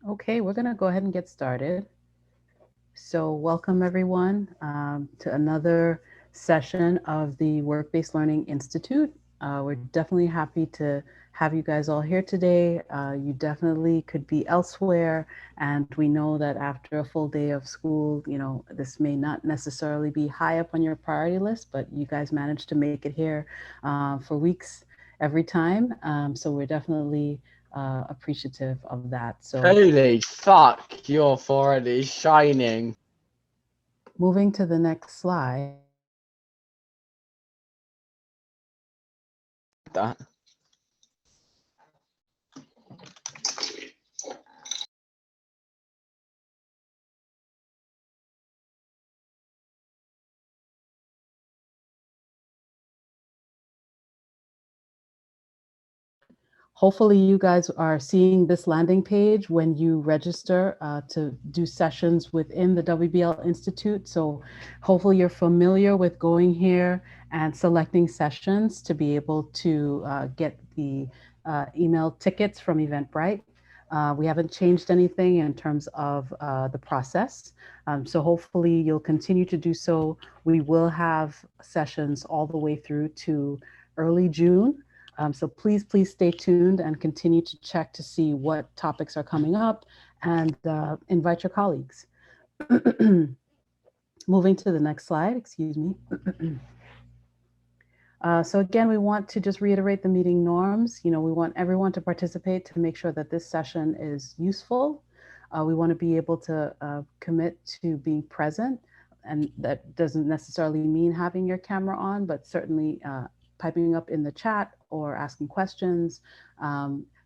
Okay, we're going to go ahead and get started. So welcome everyone to another session of the Work-Based Learning Institute. We're definitely happy to have you guys all here today. You definitely could be elsewhere, and we know that after a full day of school, this may not necessarily be high up on your priority list, but you guys managed to make it here for weeks every time. So we're definitely appreciative of that. So Holy fuck, you're already shining. moving to the next slide. That. Hopefully you guys are seeing this landing page when you register to do sessions within the WBL Institute. So hopefully you're familiar with going here and selecting sessions to be able to get the email tickets from Eventbrite. We haven't changed anything in terms of the process. So hopefully you'll continue to do so. We will have sessions all the way through to early June. So please stay tuned and continue to check to see what topics are coming up and invite your colleagues. Moving to the next slide, excuse me. So again, we want to just reiterate the meeting norms. We want everyone to participate to make sure that this session is useful. We want to be able to commit to being present, and that doesn't necessarily mean having your camera on, but certainly piping up in the chat or asking questions.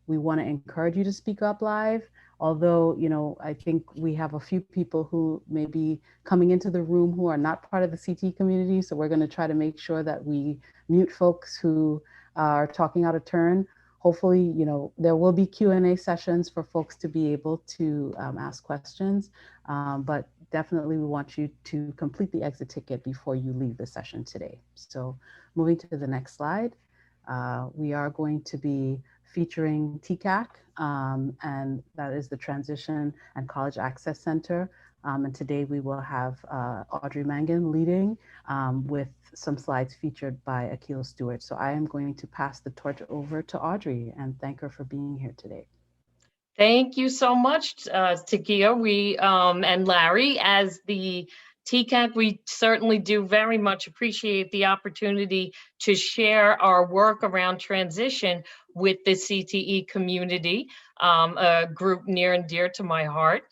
We want to encourage you to speak up live. Although, I think we have a few people who may be coming into the room who are not part of the CT community. So we're going to try to make sure that we mute folks who are talking out of turn. Hopefully, there will be Q&A sessions for folks to be able to ask questions. But definitely we want you to complete the exit ticket before you leave the session today. So moving to the next slide, we are going to be featuring TCAC, and that is the Transition and College Access Center. And today we will have Audrey Mangan leading with some slides featured by Akil Stewart. So I am going to pass the torch over to Audrey and thank her for being here today. Thank you so much, Takia. We and Larry, as the TCAC, we certainly do very much appreciate the opportunity to share our work around transition with the CTE community, a group near and dear to my heart.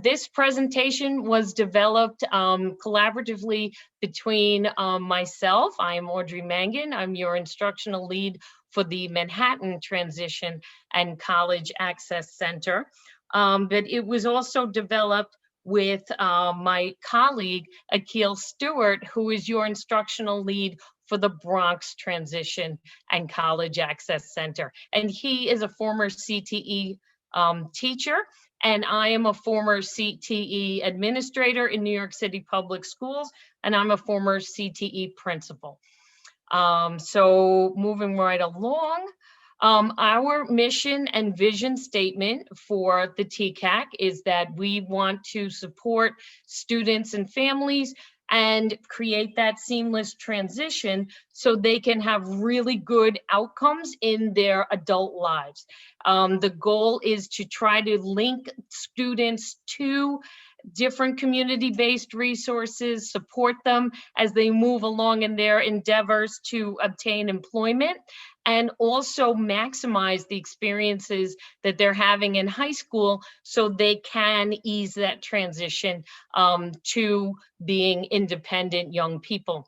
This presentation was developed collaboratively between myself. I am Audrey Mangan. I'm your instructional lead for the Manhattan Transition and College Access Center. But it was also developed with my colleague, Akil Stewart, who is your instructional lead for the Bronx Transition and College Access Center. And he is a former CTE teacher, and I am a former CTE administrator in New York City Public Schools, and I'm a former CTE principal. So moving right along, our mission and vision statement for the TCAC is that we want to support students and families and create that seamless transition so they can have really good outcomes in their adult lives. The goal is to try to link students to different community-based resources, support them as they move along in their endeavors to obtain employment, and also maximize the experiences that they're having in high school so they can ease that transition to being independent young people.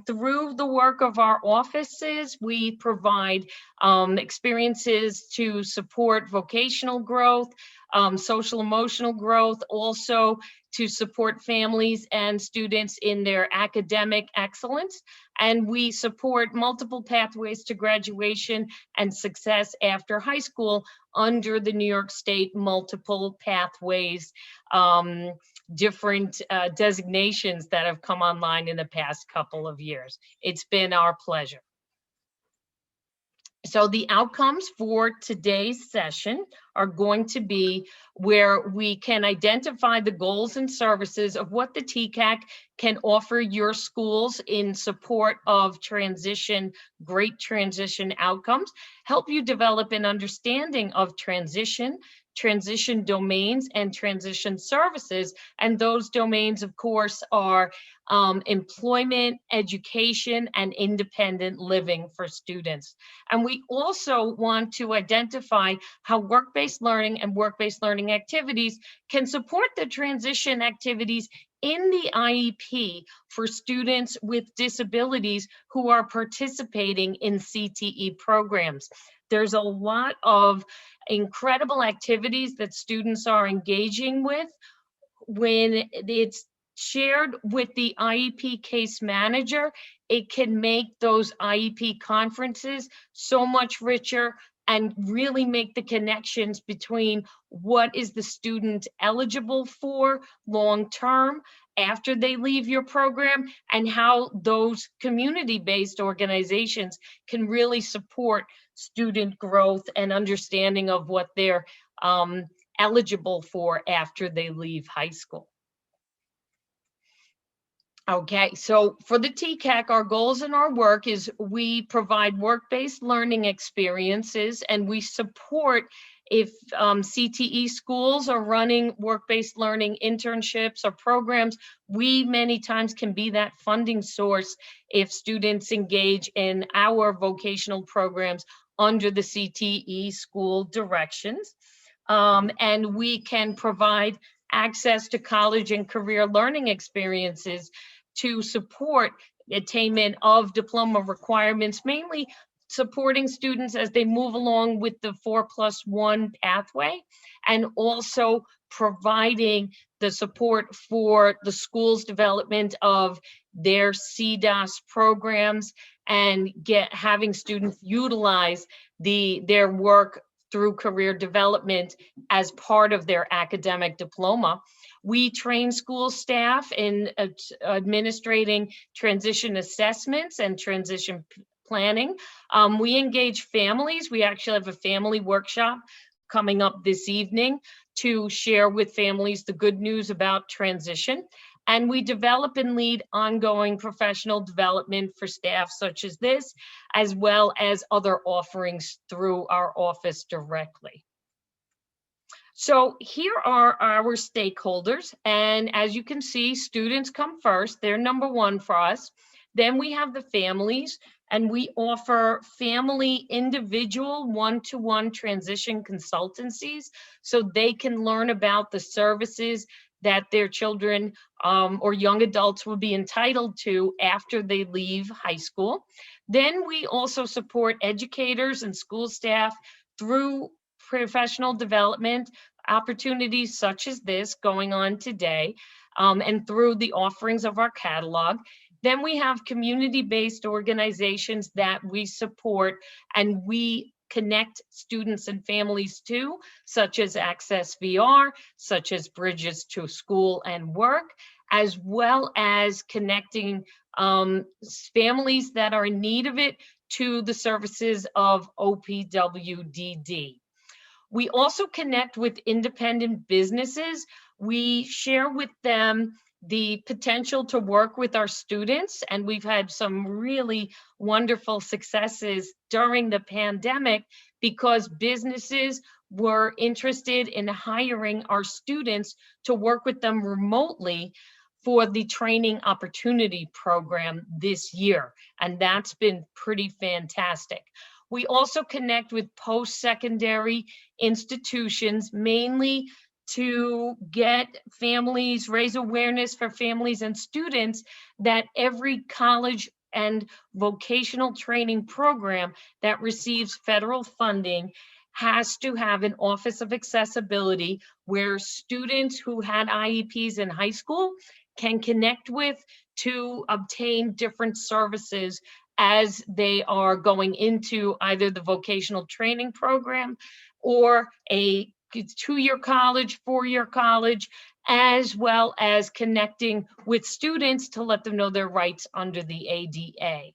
Through the work of our offices, we provide experiences to support vocational growth, social emotional growth, also to support families and students in their academic excellence. And we support multiple pathways to graduation and success after high school under the New York State multiple pathways, different designations that have come online in the past couple of years. It's been our pleasure. So the outcomes for today's session are going to be where we can identify the goals and services of what the TCAC can offer your schools in support of transition, great transition outcomes, help you develop an understanding of transition domains, and transition services. And those domains, of course, are employment, education, and independent living for students. And we also want to identify how work-based learning and work-based learning activities can support the transition activities in the IEP for students with disabilities who are participating in CTE programs. There's a lot of incredible activities that students are engaging with when it's shared with the IEP case manager. It can make those IEP conferences so much richer and really make the connections between what is the student eligible for long-term after they leave your program, and how those community-based organizations can really support student growth and understanding of what they're eligible for after they leave high school. Okay, so for the TCAC, our goals and our work is we provide work-based learning experiences, and we support if CTE schools are running work-based learning internships or programs. We many times can be that funding source if students engage in our vocational programs under the CTE school directions. And we can provide access to college and career learning experiences to support attainment of diploma requirements, mainly supporting students as they move along with the 4+1 pathway, and also providing the support for the school's development of their CDAS programs, and having students utilize their work through career development as part of their academic diploma. We train school staff in administrating transition assessments and transition planning. We engage families. We actually have a family workshop coming up this evening to share with families the good news about transition. And we develop and lead ongoing professional development for staff such as this, as well as other offerings through our office directly. So here are our stakeholders. And as you can see, students come first. They're number one for us. Then we have the families, and we offer family individual one-to-one transition consultancies so they can learn about the services that their children or young adults will be entitled to after they leave high school. Then we also support educators and school staff through professional development opportunities such as this going on today, and through the offerings of our catalog. Then we have community-based organizations that we support and we connect students and families to, such as Access VR, such as Bridges to School and Work, as well as connecting families that are in need of it to the services of OPWDD. We also connect with independent businesses. We share with them the potential to work with our students, and we've had some really wonderful successes during the pandemic because businesses were interested in hiring our students to work with them remotely for the training opportunity program this year, and that's been pretty fantastic. We also connect with post-secondary institutions, mainly to get families, raise awareness for families and students that every college and vocational training program that receives federal funding has to have an Office of Accessibility where students who had IEPs in high school can connect with to obtain different services as they are going into either the vocational training program or a 2-year college, 4-year college, as well as connecting with students to let them know their rights under the ADA.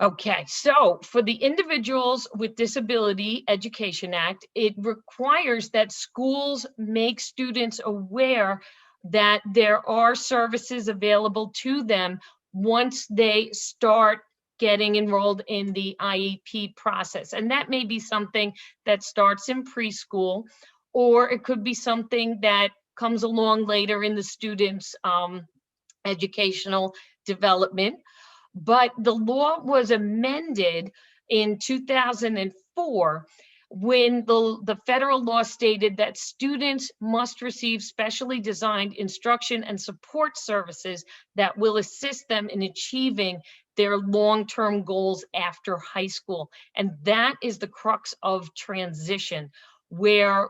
Okay, so for the Individuals with Disability Education Act, it requires that schools make students aware that there are services available to them once they start getting enrolled in the IEP process. And that may be something that starts in preschool, or it could be something that comes along later in the student's educational development. But the law was amended in 2004 when the federal law stated that students must receive specially designed instruction and support services that will assist them in achieving their long-term goals after high school. And that is the crux of transition, where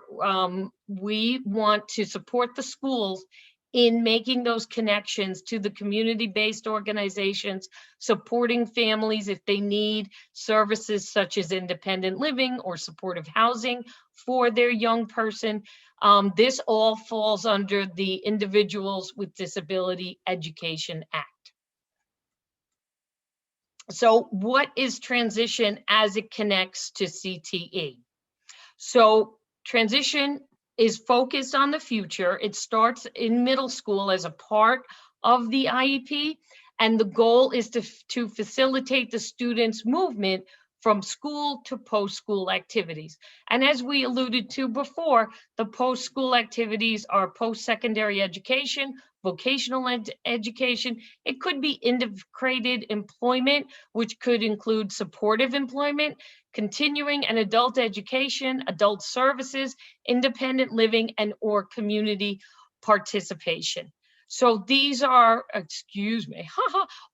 we want to support the schools in making those connections to the community-based organizations, supporting families if they need services such as independent living or supportive housing for their young person. This all falls under the Individuals with Disability Education Act. So what is transition as it connects to CTE? So transition is focused on the future. It starts in middle school as a part of the IEP, and the goal is to facilitate the students' movement from school to post-school activities. And as we alluded to before, the post-school activities are post-secondary education, vocational education. It could be integrated employment, which could include supportive employment, continuing and adult education, adult services, independent living, and or community participation. So these are, excuse me,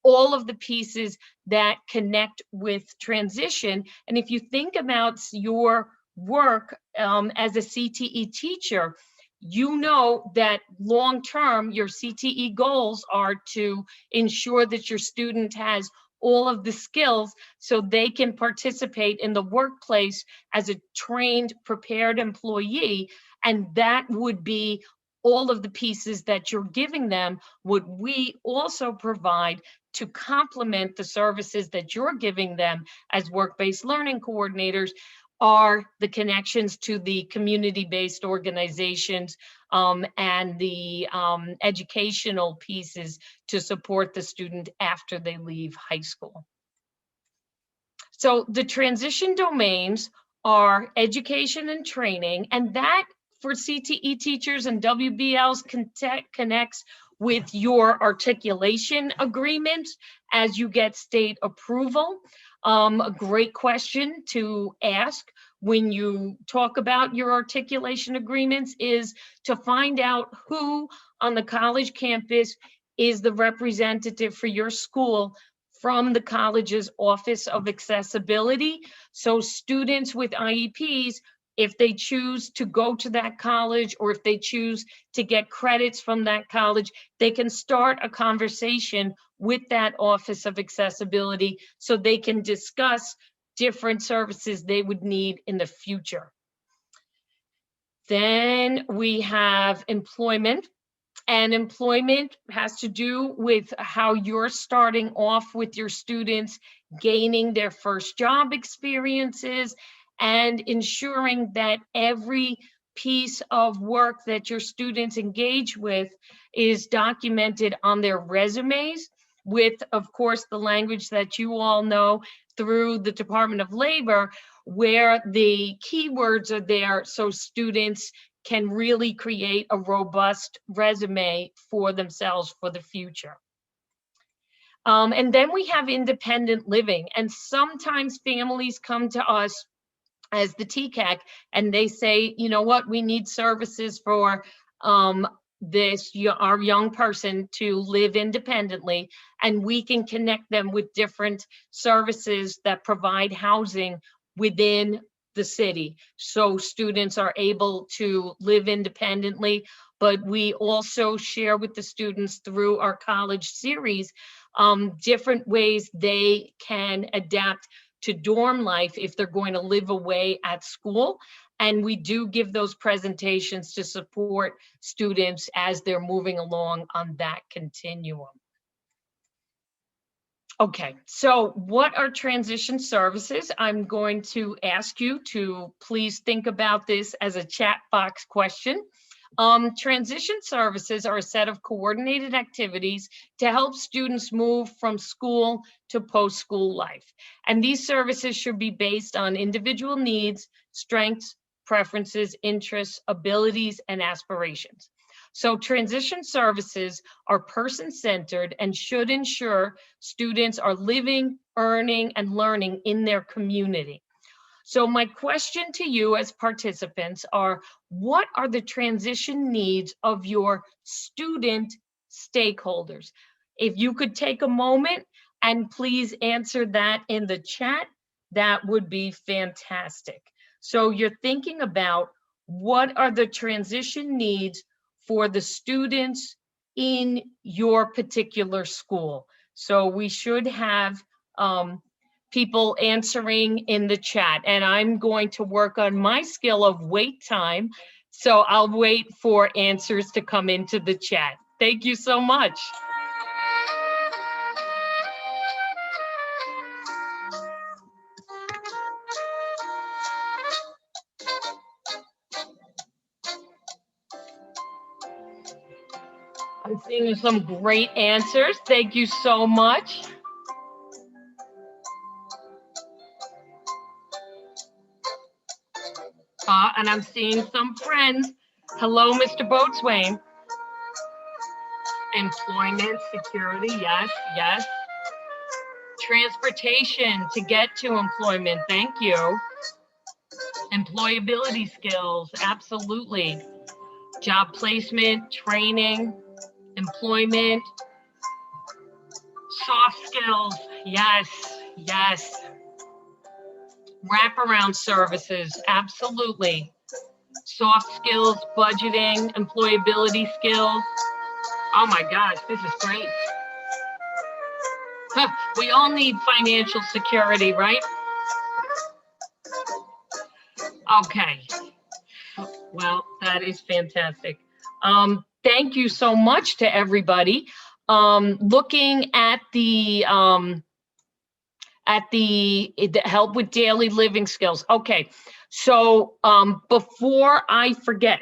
all of the pieces that connect with transition. And if you think about your work as a CTE teacher, you know that long-term, your CTE goals are to ensure that your student has all of the skills so they can participate in the workplace as a trained, prepared employee. And that would be all of the pieces that you're giving them, would we also provide to complement the services that you're giving them as work-based learning coordinators, are the connections to the community-based organizations and the educational pieces to support the student after they leave high school. So the transition domains are education and training, and that for CTE teachers and WBLs connects with your articulation agreements as you get state approval. A great question to ask when you talk about your articulation agreements is to find out who on the college campus is the representative for your school from the college's Office of Accessibility. So students with IEPs, if they choose to go to that college or if they choose to get credits from that college, they can start a conversation with that Office of Accessibility so they can discuss different services they would need in the future. Then we have employment. And employment has to do with how you're starting off with your students, gaining their first job experiences, and ensuring that every piece of work that your students engage with is documented on their resumes with, of course, the language that you all know through the Department of Labor, where the keywords are there so students can really create a robust resume for themselves for the future. And then we have independent living. And sometimes families come to us as the TCAC and they say, you know what, we need services for our young person to live independently, and we can connect them with different services that provide housing within the city. So students are able to live independently, but we also share with the students through our college series different ways they can adapt to dorm life if they're going to live away at school. And we do give those presentations to support students as they're moving along on that continuum. Okay, so what are transition services? I'm going to ask you to please think about this as a chat box question. Transition services are a set of coordinated activities to help students move from school to post-school life. And these services should be based on individual needs, strengths, preferences, interests, abilities, and aspirations. So transition services are person-centered and should ensure students are living, earning, and learning in their community. So my question to you as participants are, what are the transition needs of your student stakeholders? If you could take a moment and please answer that in the chat, that would be fantastic. So you're thinking about what are the transition needs for the students in your particular school. So we should have people answering in the chat, and I'm going to work on my skill of wait time. So I'll wait for answers to come into the chat. Thank you so much. I'm seeing some great answers. Thank you so much. And I'm seeing some friends. Hello, Mr. Boatswain. Employment, security, yes, yes. Transportation to get to employment, thank you. Employability skills, absolutely. Job placement, training, employment, soft skills, yes, yes. Wraparound services, absolutely. Soft skills, budgeting, employability skills. Oh my gosh, this is great. Huh, we all need financial security, right? Okay. Well, that is fantastic. Thank you so much to everybody. Looking at the help with daily living skills. Okay, so before I forget,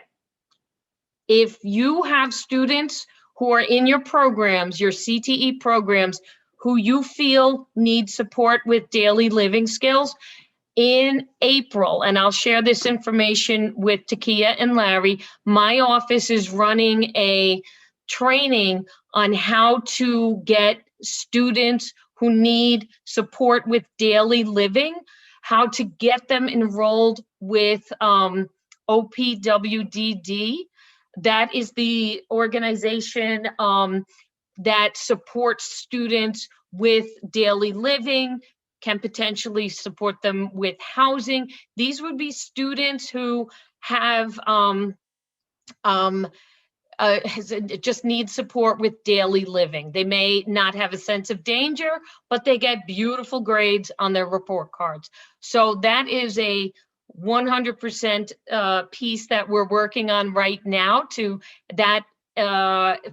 if you have students who are in your programs, your CTE programs, who you feel need support with daily living skills, in April, and I'll share this information with Takia and Larry, my office is running a training on how to get students who need support with daily living, how to get them enrolled with OPWDD. That is the organization that supports students with daily living, can potentially support them with housing. These would be students who have just need support with daily living. They may not have a sense of danger, but they get beautiful grades on their report cards. So that is a 100% piece that we're working on right now. To that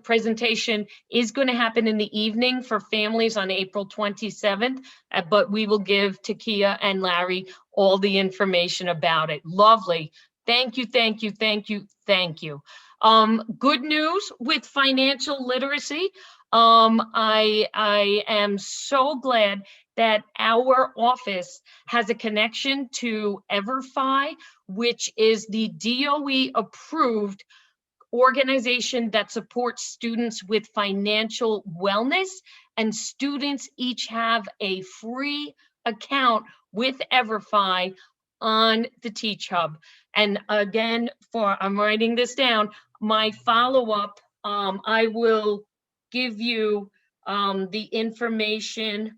presentation is going to happen in the evening for families on April 27th, but we will give Takia and Larry all the information about it. Lovely. Thank you, thank you, thank you, thank you. Good news with financial literacy. I am so glad that our office has a connection to EverFi, which is the DOE approved organization that supports students with financial wellness, and students each have a free account with EverFi on the Teach Hub. And again, I'm writing this down, my follow-up, I will give you the information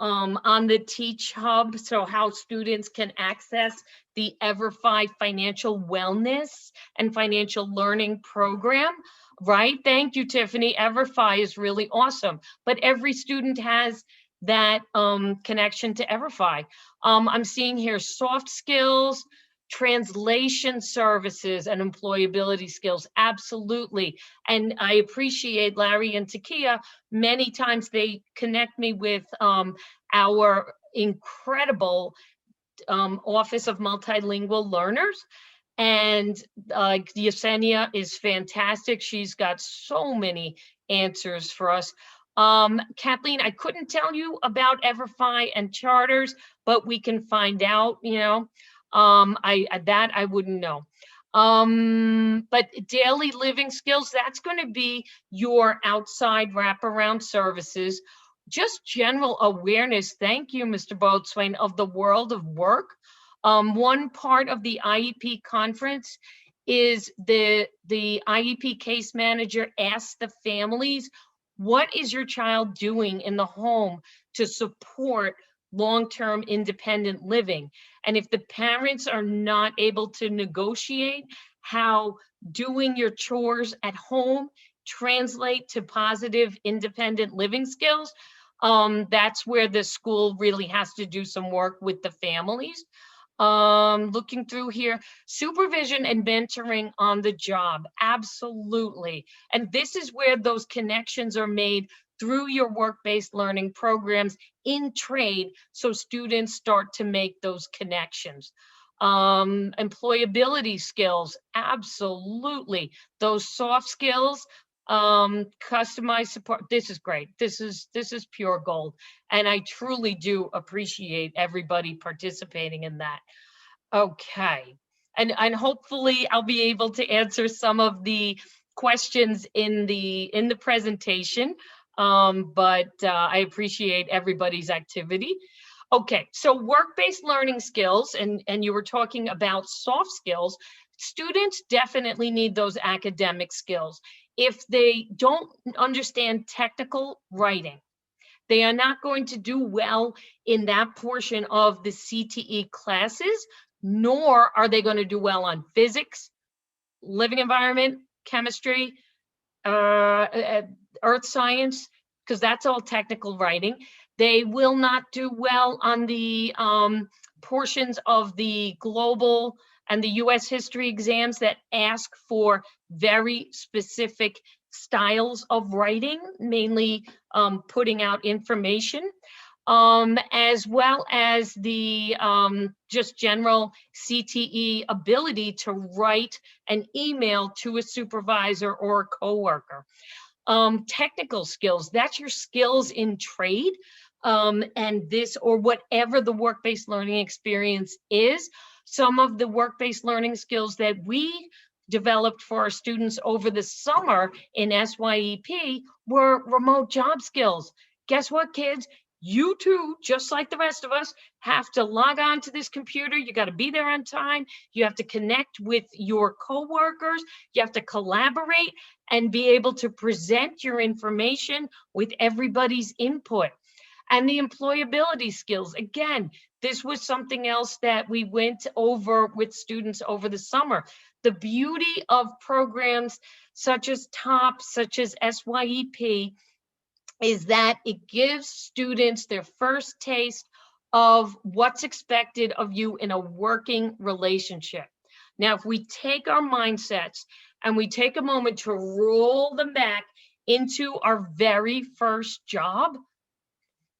on the Teach Hub, so how students can access the EverFi financial wellness and financial learning program, right? Thank you, Tiffany. EverFi is really awesome, but every student has that connection to EverFi. I'm seeing here soft skills, Translation services and employability skills, absolutely. And I appreciate Larry and Takia. Many times they connect me with our incredible Office of Multilingual Learners. And Yesenia is fantastic. She's got so many answers for us. Kathleen, I couldn't tell you about Everfi and charters, but we can find out, you know, I wouldn't know. But daily living skills, that's going to be your outside wraparound services, just general awareness. Thank you, Mr. Boatswain, of the world of work. One part of the IEP conference is the IEP case manager asks the families, what is your child doing in the home to support long-term independent living? And if the parents are not able to negotiate how doing your chores at home translate to positive independent living skills, that's where the school really has to do some work with the families. Looking through here, supervision and mentoring on the job, absolutely. And this is where those connections are made through your work-based learning programs in trade, so students start to make those connections. Employability skills, absolutely. Those soft skills, customized support, this is great. This is pure gold. And I truly do appreciate everybody participating in that. Okay. And hopefully I'll be able to answer some of the questions in the presentation. But I appreciate everybody's activity. Okay, so work-based learning skills, and you were talking about soft skills. Students definitely need those academic skills. If they don't understand technical writing, they are not going to do well in that portion of the CTE classes, nor are they going to do well on physics, living environment, chemistry, earth science, because that's all technical writing. They will not do well on the portions of the global and the US history exams that ask for very specific styles of writing, mainly putting out information, as well as the just general CTE ability to write an email to a supervisor or a coworker. Technical skills, that's your skills in trade, and this or whatever the work-based learning experience is. Some of the work-based learning skills that we developed for our students over the summer in SYEP were remote job skills. Guess what, kids? You too, just like the rest of us, have to log on to this computer. You got to be there on time. You have to connect with your coworkers. You have to collaborate and be able to present your information with everybody's input. And the employability skills, again, this was something else that we went over with students over the summer. The beauty of programs such as TOP, such as SYEP, is that it gives students their first taste of what's expected of you in a working relationship. Now, if we take our mindsets and we take a moment to roll them back into our very first job,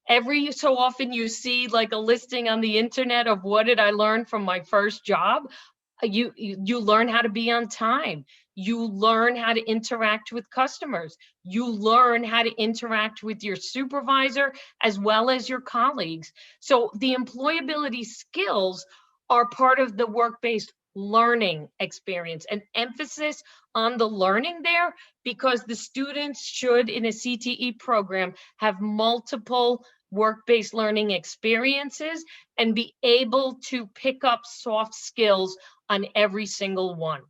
every so often you see like a listing on the internet of what did I learn from my first job? You learn how to be on time. You learn how to interact with customers. You learn how to interact with your supervisor as well as your colleagues. So the employability skills are part of the work-based learning experience, an emphasis on the learning there, because the students should, in a CTE program, have multiple work-based learning experiences and be able to pick up soft skills on every single one.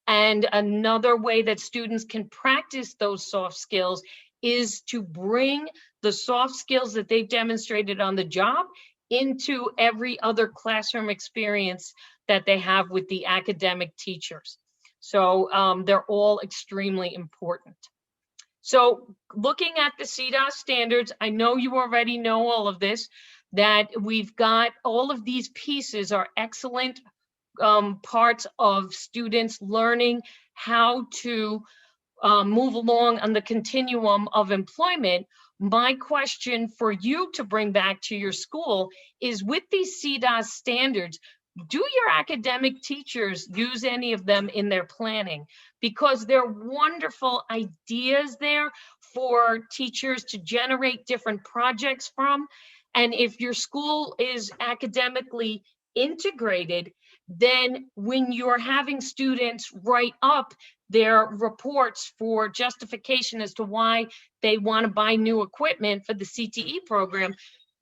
And another way that students can practice those soft skills is to bring the soft skills that they've demonstrated on the job into every other classroom experience that they have with the academic teachers. So they're all extremely important. So looking at the CDOS standards, I know you already know all of this, that we've got all of these pieces are excellent parts of students learning how to move along on the continuum of employment, my question for you to bring back to your school is, with these CDOS standards, do your academic teachers use any of them in their planning? Because they're wonderful ideas there for teachers to generate different projects from. And if your school is academically integrated, then when you're having students write up their reports for justification as to why they want to buy new equipment for the CTE program,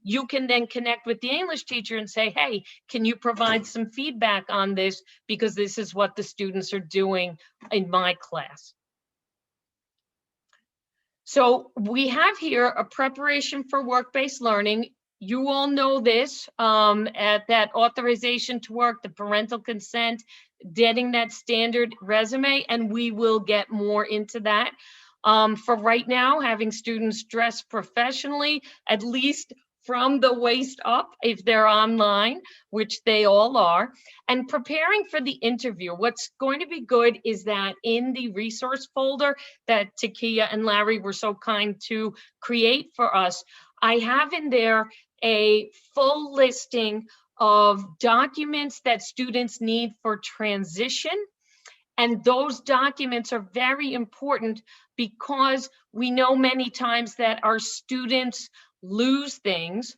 you can then connect with the English teacher and say, hey, can you provide some feedback on this? Because this is what the students are doing in my class. So we have here a preparation for work-based learning. You all know this, at that authorization to work, the parental consent, getting that standard resume, and we will get more into that. For right now, having students dress professionally, at least from the waist up, if they're online, which they all are, and preparing for the interview. What's going to be good is that in the resource folder that Takia and Larry were so kind to create for us, I have in there a full listing of documents that students need for transition. And those documents are very important because we know many times that our students lose things,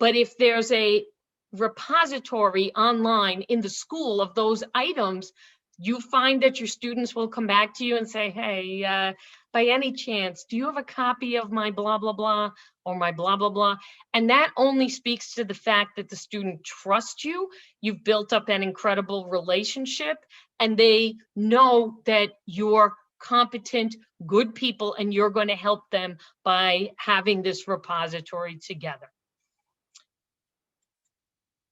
but if there's a repository online in the school of those items, you find that your students will come back to you and say, hey, by any chance, do you have a copy of my blah, blah, blah, or my blah, blah, blah? And that only speaks to the fact that the student trusts you. You've built up an incredible relationship, and they know that you're competent, good people, and you're going to help them by having this repository together.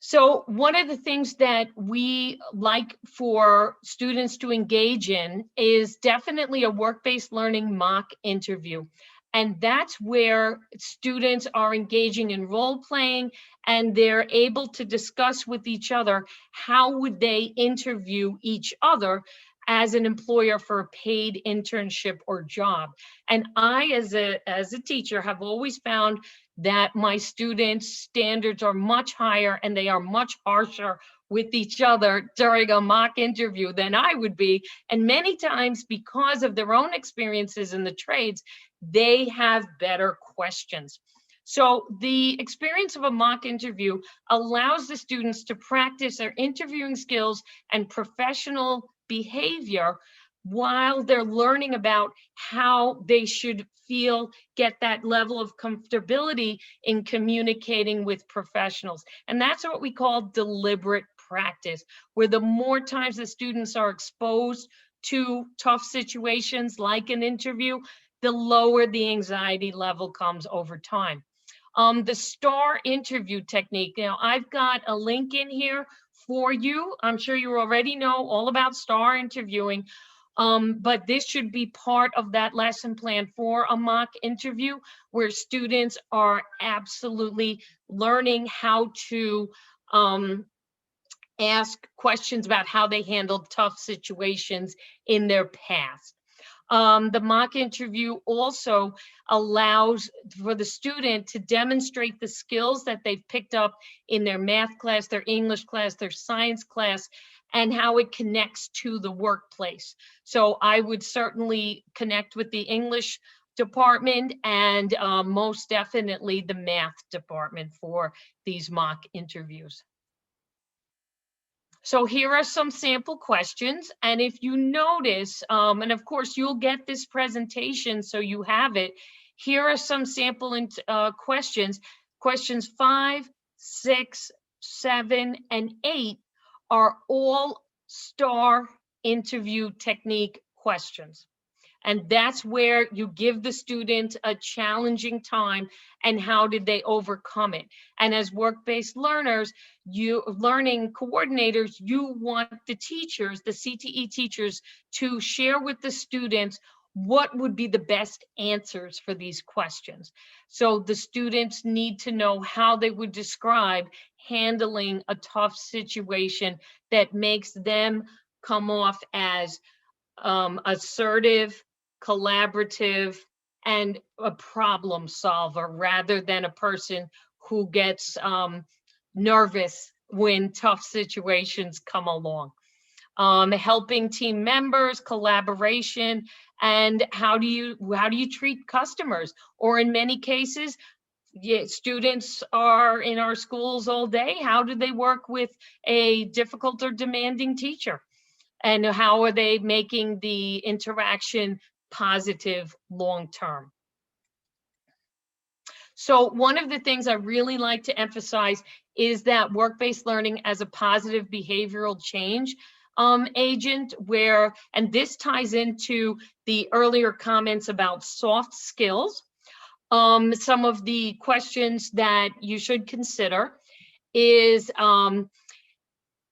So one of the things that we like for students to engage in is definitely a work-based learning mock interview. And that's where students are engaging in role playing, and they're able to discuss with each other how would they interview each other as an employer for a paid internship or job. And I, as a teacher, have always found that my students' standards are much higher and they are much harsher with each other during a mock interview than I would be. And many times, because of their own experiences in the trades, they have better questions. So the experience of a mock interview allows the students to practice their interviewing skills and professional behavior while they're learning about how they should feel, get that level of comfortability in communicating with professionals. And that's what we call deliberate practice, where the more times the students are exposed to tough situations like an interview, the lower the anxiety level comes over time. The STAR interview technique. Now, I've got a link in here for you. I'm sure you already know all about STAR interviewing, but this should be part of that lesson plan for a mock interview, where students are absolutely learning how to ask questions about how they handled tough situations in their past. The mock interview also allows for the student to demonstrate the skills that they've picked up in their math class, their English class, their science class, and how it connects to the workplace. So I would certainly connect with the English department and most definitely the math department for these mock interviews. So here are some sample questions. And if you notice, and of course you'll get this presentation so you have it, here are some sample questions. Questions 5, 6, 7, and 8 are all STAR interview technique questions. And that's where you give the student a challenging time and how did they overcome it. And as work-based learners, learning coordinators, you want the teachers, the CTE teachers, to share with the students what would be the best answers for these questions. So the students need to know how they would describe handling a tough situation that makes them come off as assertive, collaborative, and a problem solver rather than a person who gets nervous when tough situations come along. Helping team members, collaboration, and how do you treat customers? Or in many cases, yeah, students are in our schools all day. How do they work with a difficult or demanding teacher? And how are they making the interaction positive long term? So one of the things I really like to emphasize is that work-based learning as a positive behavioral change agent, where, and this ties into the earlier comments about soft skills. Some of the questions that you should consider is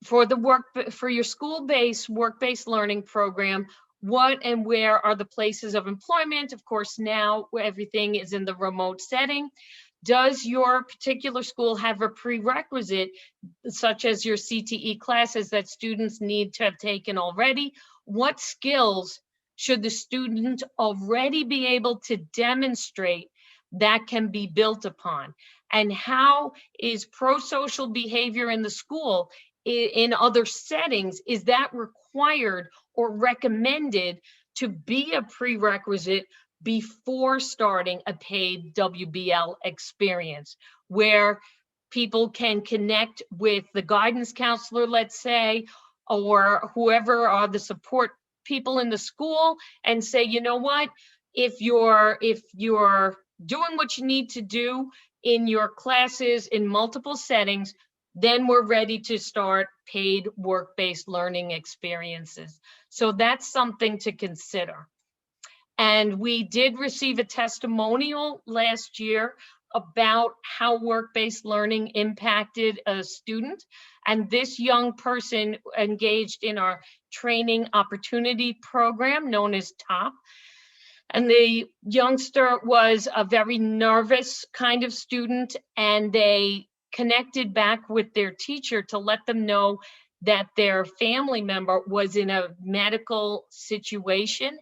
for your school-based work-based learning program, what and where are the places of employment? Of course, now everything is in the remote setting. Does your particular school have a prerequisite, such as your CTE classes that students need to have taken already? What skills should the student already be able to demonstrate that can be built upon? And how is pro-social behavior in the school in other settings, is that required or recommended to be a prerequisite before starting a paid WBL experience, where people can connect with the guidance counselor, let's say, or whoever are the support people in the school, and say, you know what, if you're doing what you need to do in your classes in multiple settings, then we're ready to start paid work-based learning experiences. So that's something to consider. And we did receive a testimonial last year about how work-based learning impacted a student. And this young person engaged in our training opportunity program known as TOP. And the youngster was a very nervous kind of student, and they connected back with their teacher to let them know that their family member was in a medical situation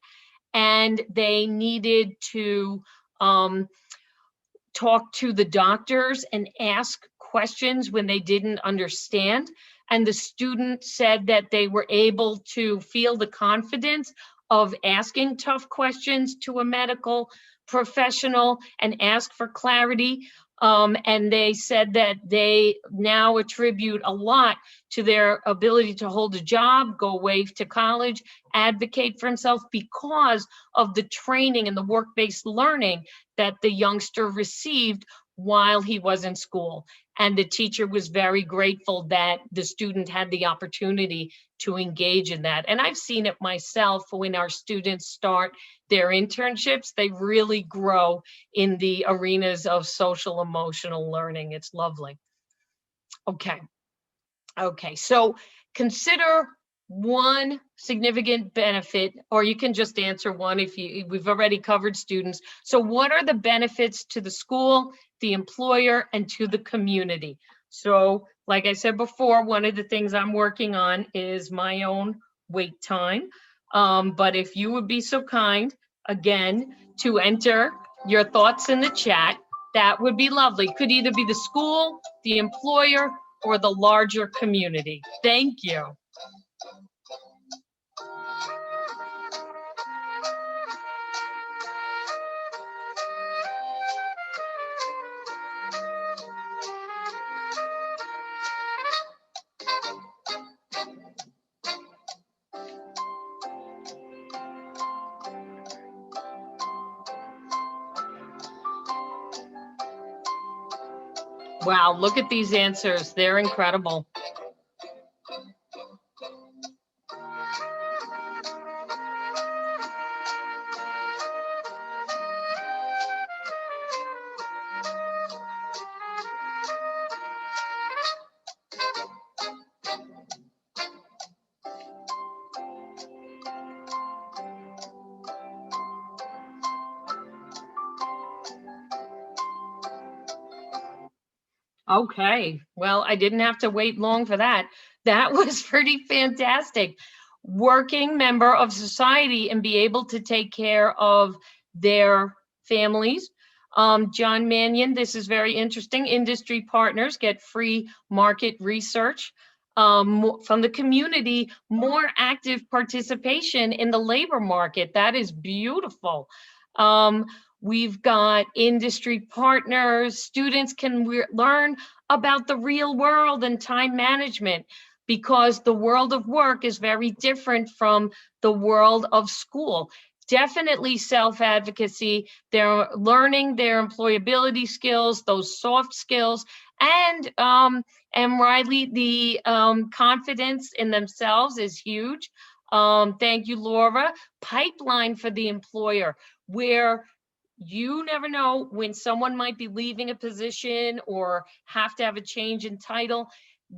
and they needed to talk to the doctors and ask questions when they didn't understand. And the student said that they were able to feel the confidence of asking tough questions to a medical professional and ask for clarity. And they said that they now attribute a lot to their ability to hold a job, go away to college, advocate for himself because of the training and the work-based learning that the youngster received while he was in school. And the teacher was very grateful that the student had the opportunity to engage in that. And I've seen it myself when our students start their internships, they really grow in the arenas of social emotional learning. It's lovely. Okay, so consider one significant benefit, or you can just answer one if we've already covered students. So what are the benefits to the school, the employer, and to the community? So like I said before, one of the things I'm working on is my own wait time. But if you would be so kind, again, to enter your thoughts in the chat, that would be lovely. Could either be the school, the employer, or the larger community. Thank you. Wow, look at these answers. They're incredible. Okay, well, I didn't have to wait long for that. That was pretty fantastic. Working member of society and be able to take care of their families. John Mannion, this is very interesting. Industry partners get free market research from the community, more active participation in the labor market. That is beautiful. Um, We've got industry partners. Students can learn about the real world and time management, because the world of work is very different from the world of school. Definitely self-advocacy. They're learning their employability skills, those soft skills, and Riley, the confidence in themselves is huge. Thank you, Laura. Pipeline for the employer, where you never know when someone might be leaving a position or have to have a change in title.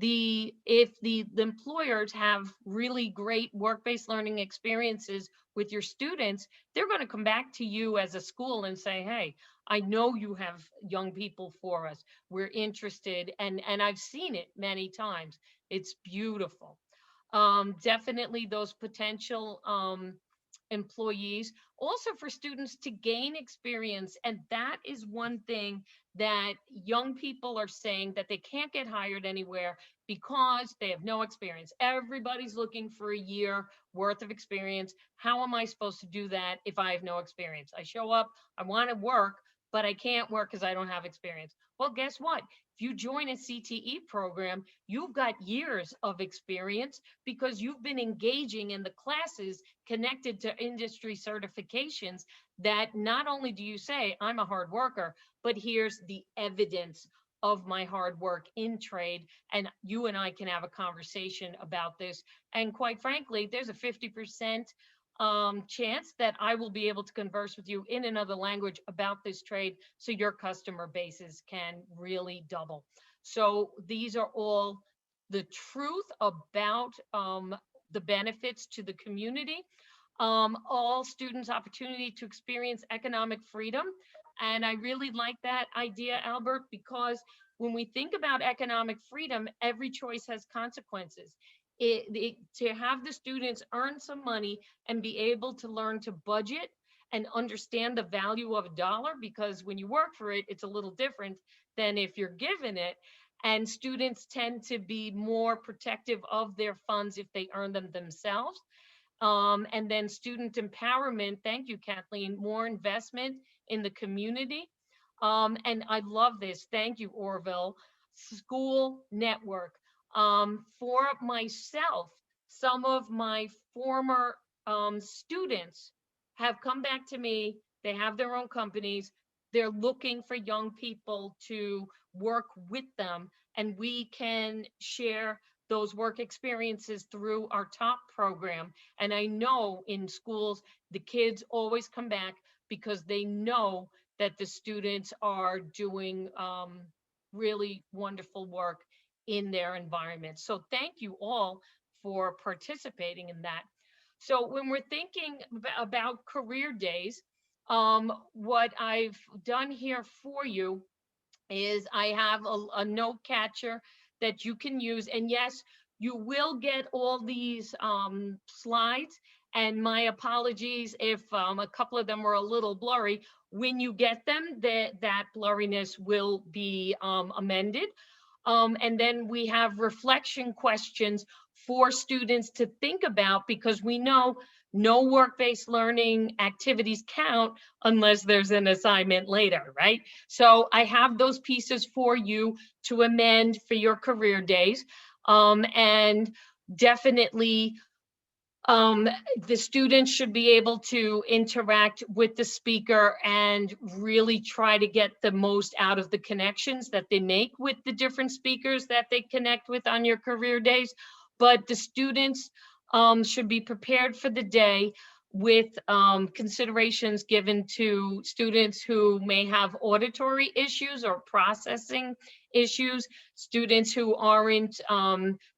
If the employers have really great work-based learning experiences with your students, they're going to come back to you as a school and say, hey, I know you have young people for us. We're interested. And I've seen it many times. It's beautiful. Definitely those potential employees, also for students to gain experience. And that is one thing that young people are saying, that they can't get hired anywhere because they have no experience. Everybody's looking for a year worth of experience. How am I supposed to do that if I have no experience? I show up, I want to work, but I can't work because I don't have experience. Well, guess what? If you join a CTE program, you've got years of experience because you've been engaging in the classes connected to industry certifications, that not only do you say, I'm a hard worker, but here's the evidence of my hard work in trade. And you and I can have a conversation about this. And quite frankly, there's a 50% chance that I will be able to converse with you in another language about this trade, so your customer bases can really double. So these are all the truth about the benefits to the community. All students' opportunity to experience economic freedom. And I really like that idea, Albert, because when we think about economic freedom, every choice has consequences. To have the students earn some money and be able to learn to budget and understand the value of a dollar, because when you work for it, it's a little different than if you're given it. And students tend to be more protective of their funds if they earn them themselves. And then student empowerment, thank you, Kathleen, more investment in the community. And I love this, thank you, Orville. School network. For myself, some of my former students have come back to me. They have their own companies. They're looking for young people to work with them, and we can share those work experiences through our top program. And I know in schools, the kids always come back because they know that the students are doing really wonderful work in their environment. So thank you all for participating in that. So when we're thinking about career days, what I've done here for you is I have a note catcher that you can use. And yes, you will get all these slides. And my apologies if a couple of them were a little blurry. When you get them, that blurriness will be amended. And then we have reflection questions for students to think about, because we know no work-based learning activities count unless there's an assignment later, right? So I have those pieces for you to amend for your career days. And definitely the students should be able to interact with the speaker and really try to get the most out of the connections that they make with the different speakers that they connect with on your career days. But the students should be prepared for the day with considerations given to students who may have auditory issues or processing issues, students who aren't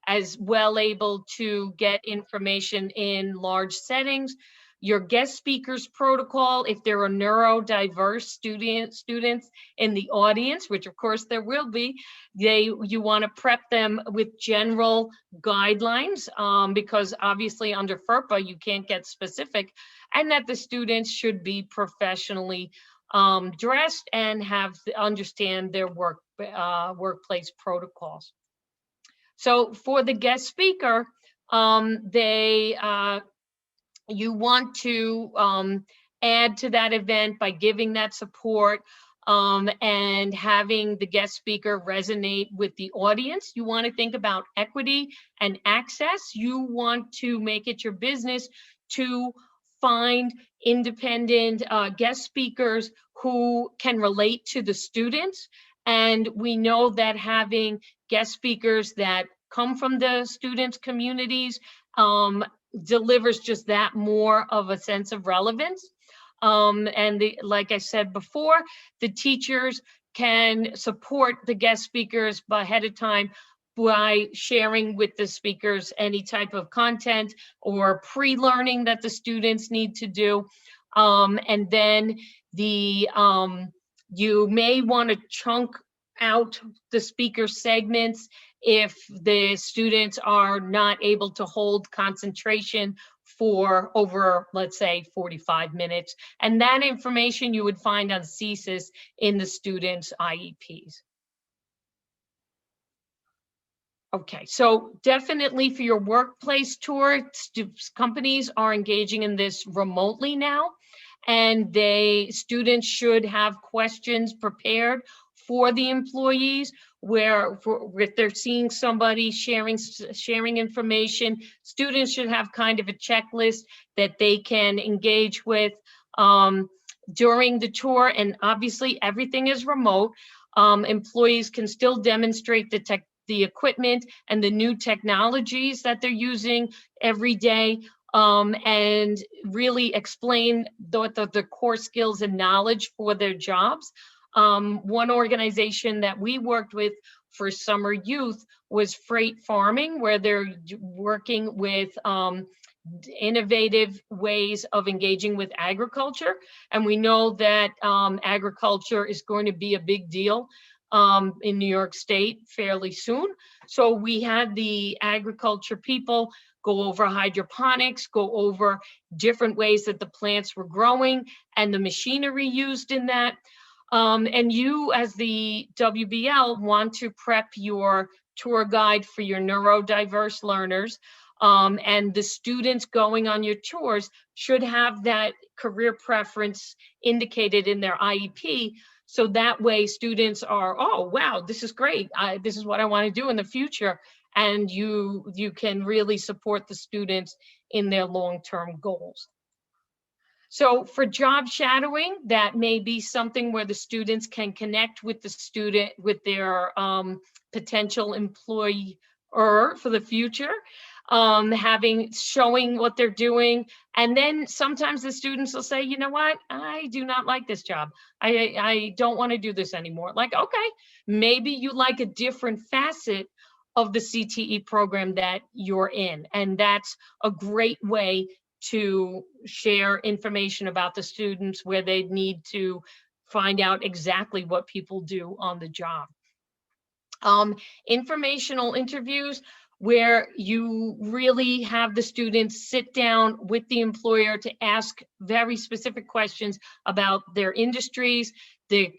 as well able to get information in large settings, your guest speakers protocol, if there are neurodiverse students in the audience, which of course there will be, you want to prep them with general guidelines, because obviously under FERPA you can't get specific, and that the students should be professionally dressed and understand their workplace protocols. So for the guest speaker, you want to add to that event by giving that support and having the guest speaker resonate with the audience. You want to think about equity and access. You want to make it your business to find independent guest speakers who can relate to the students. And we know that having guest speakers that come from the students' communities delivers just that more of a sense of relevance. Like I said before, the teachers can support the guest speakers ahead of time by sharing with the speakers any type of content or pre-learning that the students need to do. And then you may want to chunk out the speaker segments if the students are not able to hold concentration for over, let's say, 45 minutes. And that information you would find on CSIS in the students' IEPs. Okay, so definitely for your workplace tour, companies are engaging in this remotely now, and students should have questions prepared for the employees where if they're seeing somebody sharing information, students should have kind of a checklist that they can engage with during the tour. And obviously everything is remote. Employees can still demonstrate the equipment and the new technologies that they're using every day, and really explain the core skills and knowledge for their jobs. One organization that we worked with for summer youth was Freight Farming, where they're working with innovative ways of engaging with agriculture. And we know that agriculture is going to be a big deal in New York State fairly soon. So we had the agriculture people go over hydroponics, go over different ways that the plants were growing and the machinery used in that. And you, as the WBL, want to prep your tour guide for your neurodiverse learners. And the students going on your tours should have that career preference indicated in their IEP. So that way students are, oh, wow, this is great. This is what I want to do in the future. And you can really support the students in their long-term goals. So for job shadowing, that may be something where the students can connect with their potential employer for the future, showing what they're doing. And then sometimes the students will say, you know what, I do not like this job. I don't want to do this anymore. Like, okay, maybe you like a different facet of the CTE program that you're in. And that's a great way to share information about the students where they need to find out exactly what people do on the job. Informational interviews where you really have the students sit down with the employer to ask very specific questions about their industries, the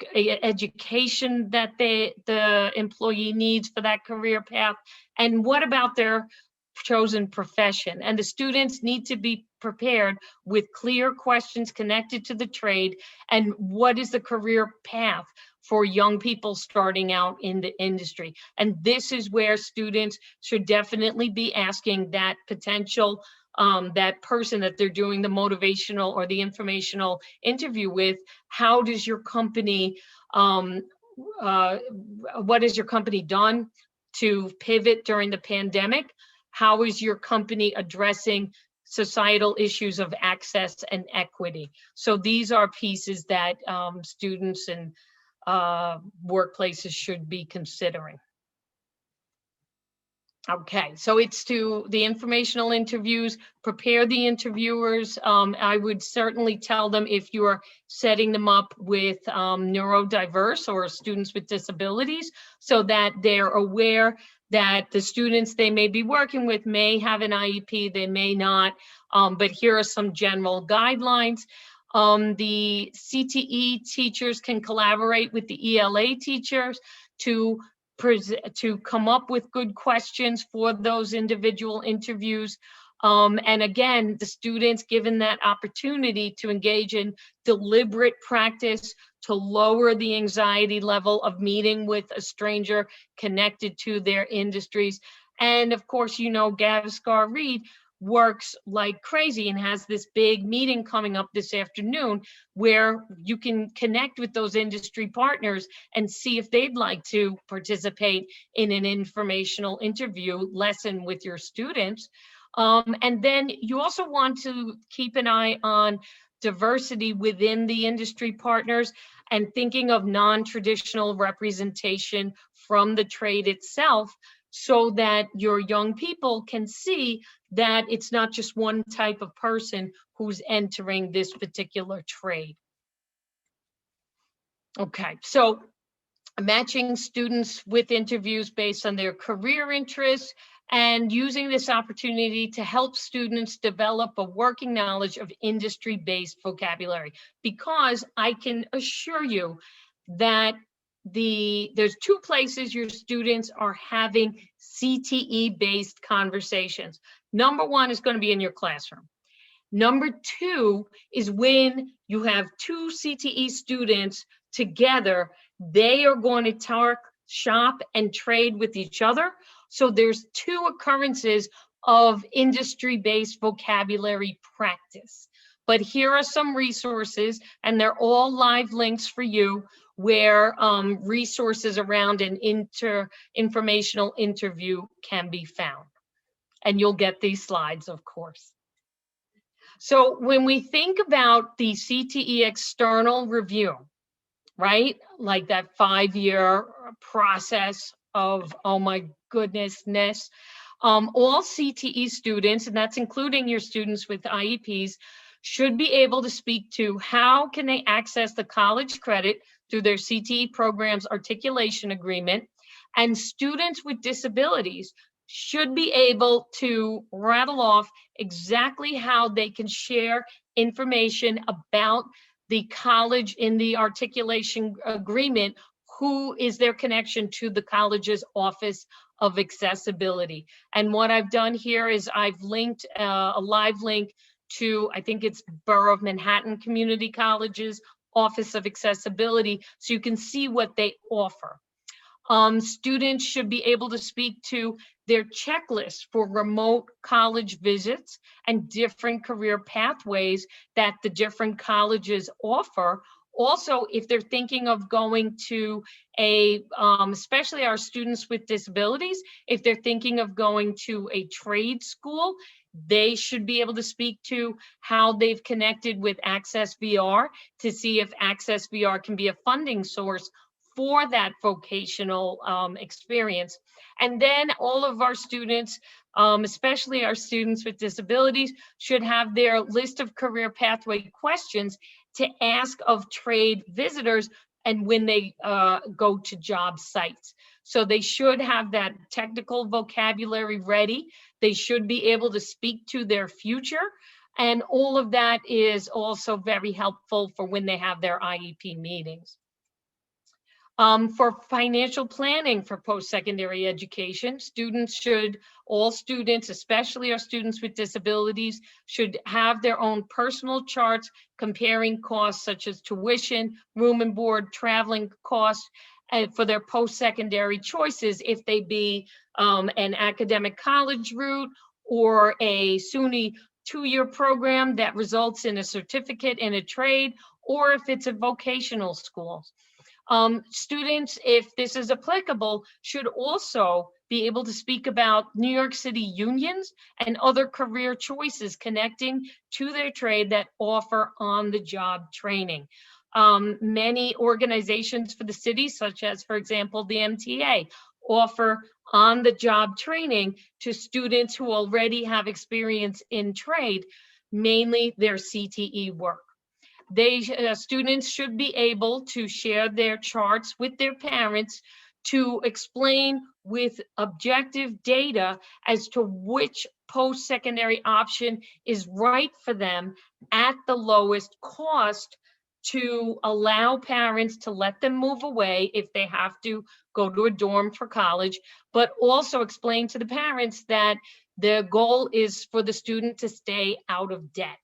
education that the employee needs for that career path, and what about their chosen profession. And the students need to be prepared with clear questions connected to the trade and what is the career path for young people starting out in the industry. And this is where students should definitely be asking that potential, that person that they're doing the motivational or the informational interview with, how does your company, what has your company done to pivot during the pandemic? How is your company addressing societal issues of access and equity? So these are pieces that students and workplaces should be considering. Okay, so it's to the informational interviews, prepare the interviewers. I would certainly tell them if you're setting them up with neurodiverse or students with disabilities, so that they're aware that the students they may be working with may have an IEP, they may not, but here are some general guidelines. The CTE teachers can collaborate with the ELA teachers to come up with good questions for those individual interviews. And again, the students given that opportunity to engage in deliberate practice to lower the anxiety level of meeting with a stranger connected to their industries. And of course, you know, Gaviscar Reed works like crazy and has this big meeting coming up this afternoon where you can connect with those industry partners and see if they'd like to participate in an informational interview lesson with your students. And then you also want to keep an eye on diversity within the industry partners and thinking of non-traditional representation from the trade itself, so that your young people can see that it's not just one type of person who's entering this particular trade. Okay, so matching students with interviews based on their career interests and using this opportunity to help students develop a working knowledge of industry-based vocabulary, because I can assure you that there's two places your students are having CTE-based conversations. Number one is going to be in your classroom. Number two is when you have two CTE students together, they are going to talk, shop, and trade with each other. So there's two occurrences of industry-based vocabulary practice. But here are some resources, and they're all live links for you, where resources around an informational interview can be found. And you'll get these slides, of course. So when we think about the CTE external review, right, like that 5-year process of, oh my goodnessness, all CTE students, and that's including your students with IEPs, should be able to speak to how can they access the college credit through their CTE program's articulation agreement, and students with disabilities should be able to rattle off exactly how they can share information about the college in the articulation agreement, who is their connection to the college's Office of Accessibility. And what I've done here is I've linked a live link to, I think it's Borough of Manhattan Community College's Office of Accessibility, so you can see what they offer. Students should be able to speak to their checklist for remote college visits and different career pathways that the different colleges offer. Also, if they're thinking of going to a, especially our students with disabilities, if they're thinking of going to a trade school, they should be able to speak to how they've connected with Access VR to see if Access VR can be a funding source for that vocational experience. And then all of our students, especially our students with disabilities, should have their list of career pathway questions to ask of trade visitors and when they go to job sites. So they should have that technical vocabulary ready. They should be able to speak to their future. And all of that is also very helpful for when they have their IEP meetings. For financial planning for post-secondary education, all students, especially our students with disabilities, should have their own personal charts comparing costs such as tuition, room and board, traveling costs, for their post-secondary choices, if they be an academic college route or a SUNY 2-year program that results in a certificate in a trade, or if it's a vocational school. Students, if this is applicable, should also be able to speak about New York City unions and other career choices connecting to their trade that offer on-the-job training. Many organizations for the city, such as, for example, the MTA, offer on-the-job training to students who already have experience in trade, mainly their CTE work. Students should be able to share their charts with their parents to explain with objective data as to which post-secondary option is right for them at the lowest cost, to allow parents to let them move away if they have to go to a dorm for college, but also explain to the parents that the goal is for the student to stay out of debt.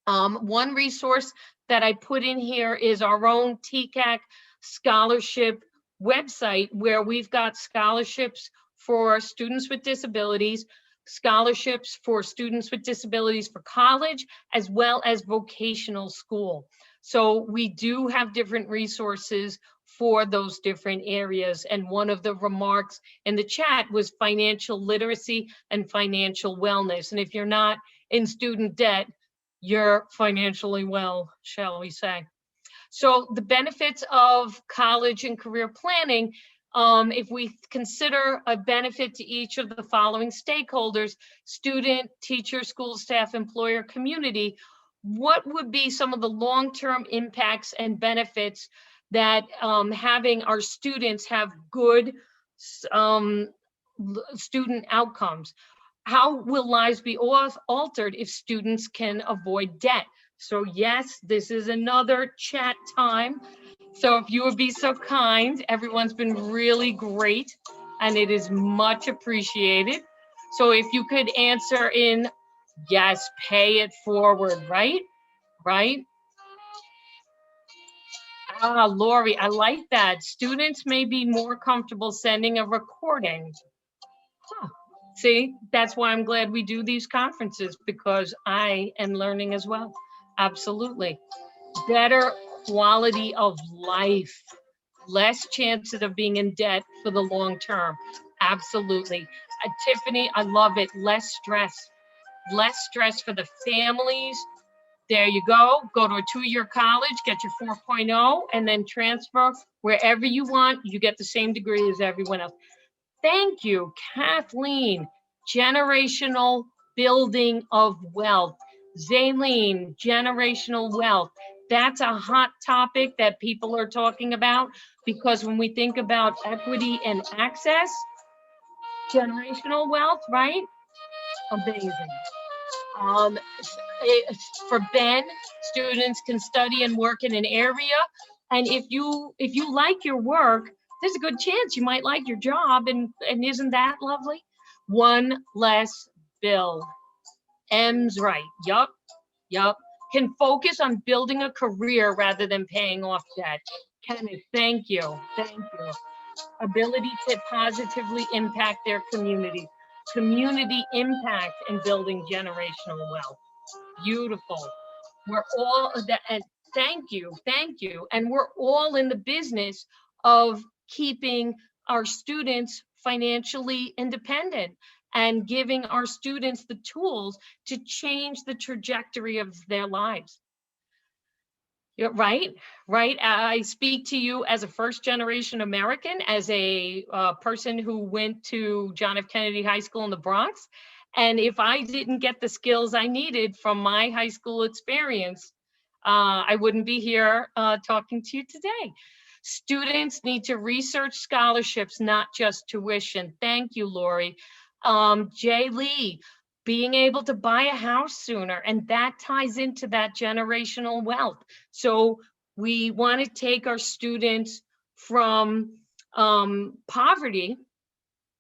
One resource that I put in here is our own TCAC scholarship website, where we've got scholarships for students with disabilities, scholarships for students with disabilities for college, as well as vocational school. So we do have different resources for those different areas. And one of the remarks in the chat was financial literacy and financial wellness. And if you're not in student debt, you're financially well, shall we say. So the benefits of college and career planning, if we consider a benefit to each of the following stakeholders: student, teacher, school staff, employer, community, what would be some of the long-term impacts and benefits that having our students have good student outcomes? How will lives be altered if students can avoid debt? So yes, this is another chat time. So if you would be so kind, everyone's been really great and it is much appreciated. So if you could answer in, yes, pay it forward, right? Right? Ah, Lori, I like that. Students may be more comfortable sending a recording. Huh. See, that's why I'm glad we do these conferences, because I am learning as well. Absolutely. Better quality of life, less chances of being in debt for the long term. Absolutely. Tiffany, I love it. Less stress for the families. There you go. Go to a 2-year college, get your 4.0, and then transfer wherever you want. You get the same degree as everyone else. Thank you, Kathleen. Generational building of wealth. Zaylene, generational wealth. That's a hot topic that people are talking about, because when we think about equity and access, generational wealth, right? Amazing. For Ben, students can study and work in an area, and if you like your work, there's a good chance you might like your job, and isn't that lovely? One less bill. M's right. Yup. Can focus on building a career rather than paying off debt. Kenneth, thank you. Ability to positively impact their community. Community impact in building generational wealth. Beautiful. We're all that, and thank you. And we're all in the business of keeping our students financially independent and giving our students the tools to change the trajectory of their lives. Yeah, right. I speak to you as a first-generation American, as a person who went to John F. Kennedy High School in the Bronx. And if I didn't get the skills I needed from my high school experience, I wouldn't be here talking to you today. Students need to research scholarships, not just tuition. Thank you, Lori. Jay Lee, being able to buy a house sooner, and that ties into that generational wealth. So we want to take our students from poverty,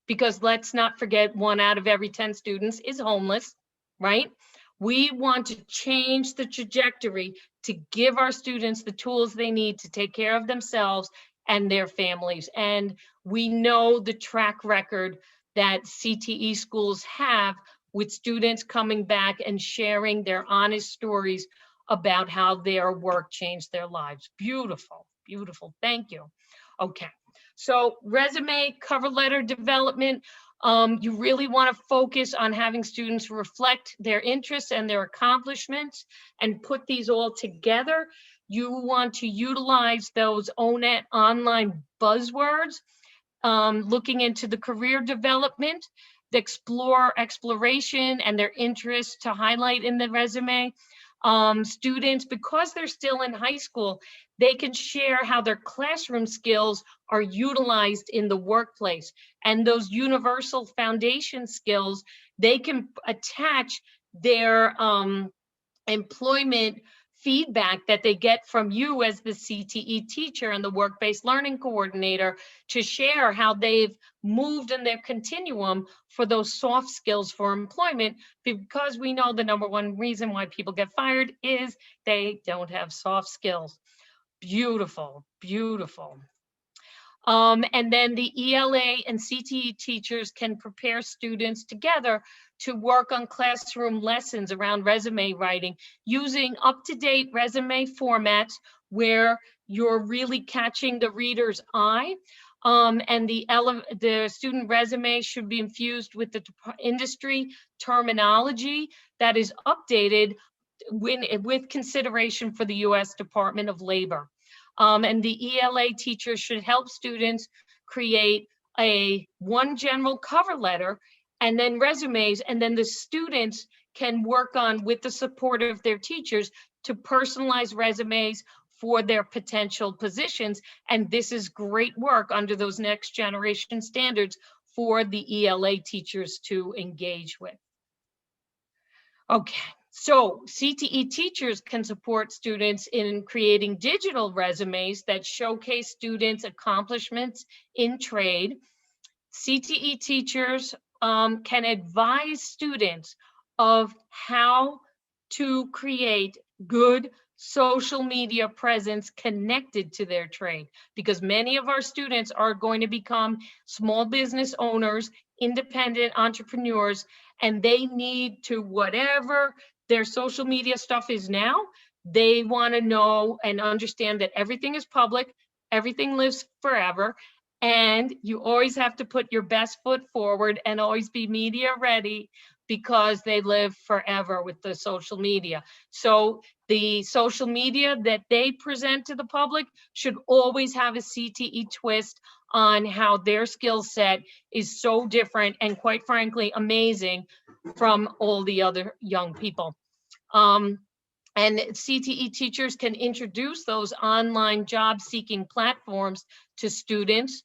because let's not forget 1 out of every 10 students is homeless, right? We want to change the trajectory to give our students the tools they need to take care of themselves and their families. And we know the track record that CTE schools have with students coming back and sharing their honest stories about how their work changed their lives. Beautiful. Thank you. Okay. So resume, cover letter development, you really want to focus on having students reflect their interests and their accomplishments and put these all together. You want to utilize those ONET online buzzwords looking into the career development, the exploration and their interests to highlight in the resume. Students, because they're still in high school, they can share how their classroom skills are utilized in the workplace. And those universal foundation skills, they can attach their employment feedback that they get from you as the CTE teacher and the work-based learning coordinator to share how they've moved in their continuum for those soft skills for employment, because we know the number one reason why people get fired is they don't have soft skills. Beautiful, beautiful. And then the ELA and CTE teachers can prepare students together to work on classroom lessons around resume writing using up-to-date resume formats where you're really catching the reader's eye. And the student resume should be infused with the industry terminology that is updated with consideration for the U.S. Department of Labor. And the ELA teachers should help students create one general cover letter and then resumes, and then the students can work on, with the support of their teachers, to personalize resumes for their potential positions. And this is great work under those next generation standards for the ELA teachers to engage with. Okay. So CTE teachers can support students in creating digital resumes that showcase students' accomplishments in trade. CTE teachers can advise students of how to create good social media presence connected to their trade, because many of our students are going to become small business owners, independent entrepreneurs, and they need to, whatever their social media stuff is now, they want to know and understand that everything is public, everything lives forever, and you always have to put your best foot forward and always be media ready, because they live forever with the social media. So the social media that they present to the public should always have a CTE twist on how their skill set is so different and, quite frankly, amazing from all the other young people. And CTE teachers can introduce those online job seeking platforms to students,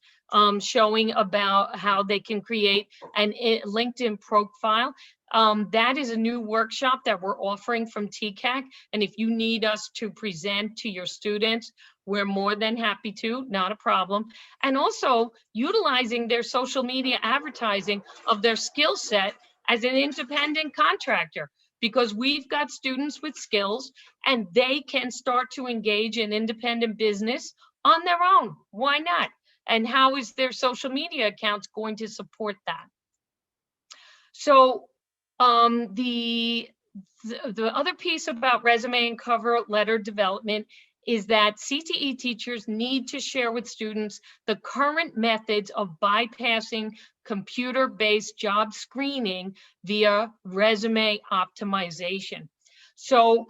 showing about how they can create an LinkedIn profile. That is a new workshop that we're offering from TCAC. And if you need us to present to your students, we're more than happy to, not a problem. And also utilizing their social media advertising of their skill set as an independent contractor, because we've got students with skills and they can start to engage in independent business on their own. Why not? And how is their social media accounts going to support that? So the other piece about resume and cover letter development is that CTE teachers need to share with students the current methods of bypassing computer-based job screening via resume optimization. So